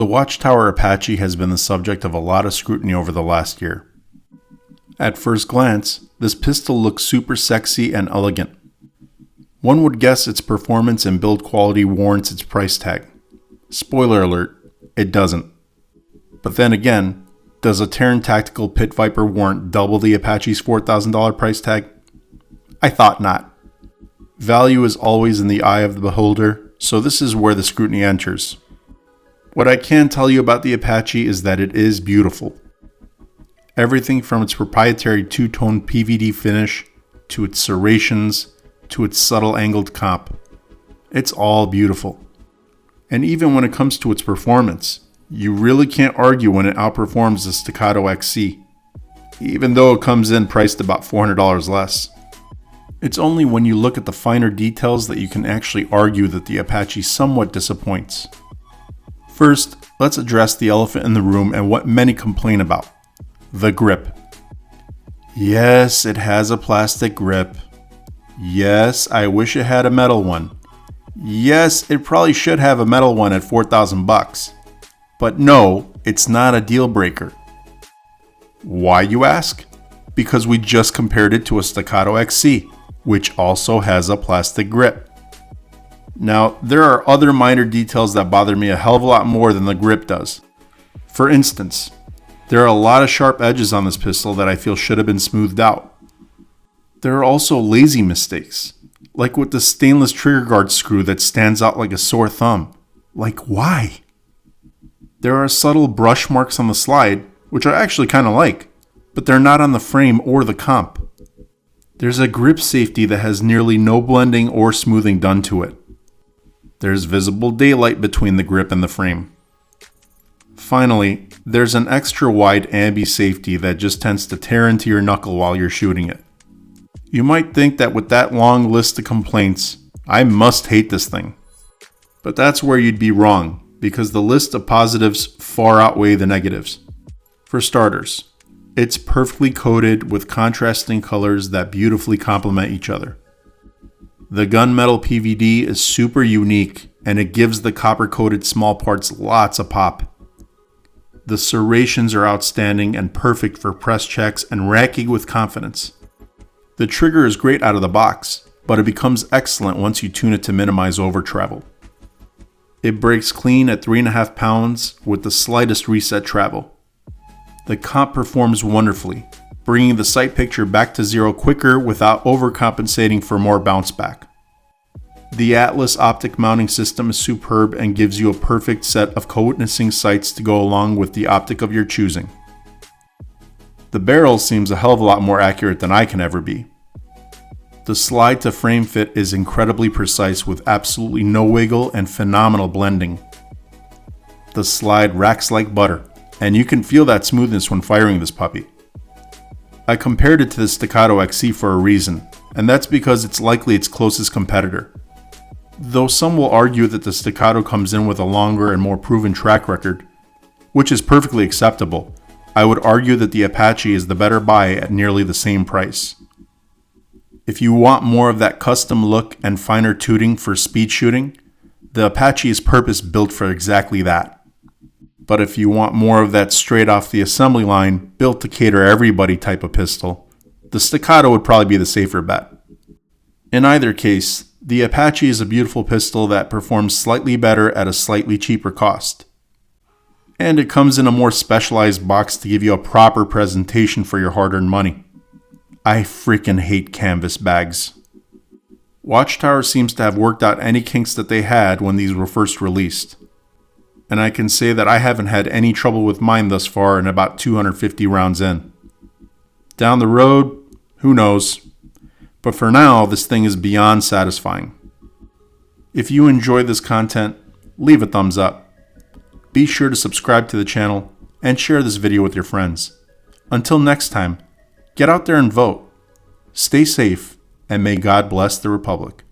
The Watchtower Apache has been the subject of a lot of scrutiny over the last year. At first glance, this pistol looks super sexy and elegant. One would guess its performance and build quality warrants its price tag. Spoiler alert, it doesn't. But then again, does a Taran Tactical Pit Viper warrant double the Apache's $4,000 price tag? I thought not. Value is always in the eye of the beholder, so this is where the scrutiny enters. What I can tell you about the Apache is that it is beautiful. Everything from its proprietary two-tone PVD finish, to its serrations, to its subtle angled comp. It's all beautiful. And even when it comes to its performance, you really can't argue when it outperforms the Staccato XC, even though it comes in priced about $400 less. It's only when you look at the finer details that you can actually argue that the Apache somewhat disappoints. First, let's address the elephant in the room and what many complain about: the grip. Yes, it has a plastic grip. Yes, I wish it had a metal one. Yes, it probably should have a metal one at $4,000. But no, it's not a deal breaker. Why, you ask? Because we just compared it to a Staccato XC, which also has a plastic grip. Now, there are other minor details that bother me a hell of a lot more than the grip does. For instance, there are a lot of sharp edges on this pistol that I feel should have been smoothed out. There are also lazy mistakes, like with the stainless trigger guard screw that stands out like a sore thumb. Like, why? There are subtle brush marks on the slide, which I actually kind of like, but they're not on the frame or the comp. There's a grip safety that has nearly no blending or smoothing done to it. There's visible daylight between the grip and the frame. Finally, there's an extra wide ambi safety that just tends to tear into your knuckle while you're shooting it. You might think that with that long list of complaints, I must hate this thing. But that's where you'd be wrong, because the list of positives far outweigh the negatives. For starters, it's perfectly coated with contrasting colors that beautifully complement each other. The gunmetal PVD is super unique, and it gives the copper-coated small parts lots of pop. The serrations are outstanding and perfect for press checks and racking with confidence. The trigger is great out of the box, but it becomes excellent once you tune it to minimize over travel. It breaks clean at 3.5 pounds with the slightest reset travel. The comp performs wonderfully, bringing the sight picture back to zero quicker without overcompensating for more bounce back. The Atlas optic mounting system is superb and gives you a perfect set of co-witnessing sights to go along with the optic of your choosing. The barrel seems a hell of a lot more accurate than I can ever be. The slide to frame fit is incredibly precise with absolutely no wiggle and phenomenal blending. The slide racks like butter, and you can feel that smoothness when firing this puppy. I compared it to the Staccato XC for a reason, and that's because it's likely its closest competitor. Though some will argue that the Staccato comes in with a longer and more proven track record, which is perfectly acceptable, I would argue that the Apache is the better buy at nearly the same price. If you want more of that custom look and finer tuning for speed shooting, the Apache is purpose-built for exactly that. But if you want more of that straight off the assembly line, built to cater everybody type of pistol, the Staccato would probably be the safer bet. In either case, the Apache is a beautiful pistol that performs slightly better at a slightly cheaper cost. And it comes in a more specialized box to give you a proper presentation for your hard-earned money. I freaking hate canvas bags. Watchtower seems to have worked out any kinks that they had when these were first released. And I can say that I haven't had any trouble with mine thus far in about 250 rounds in. Down the road, who knows? But for now, this thing is beyond satisfying. If you enjoy this content, leave a thumbs up. Be sure to subscribe to the channel and share this video with your friends. Until next time, get out there and vote. Stay safe, and may God bless the Republic.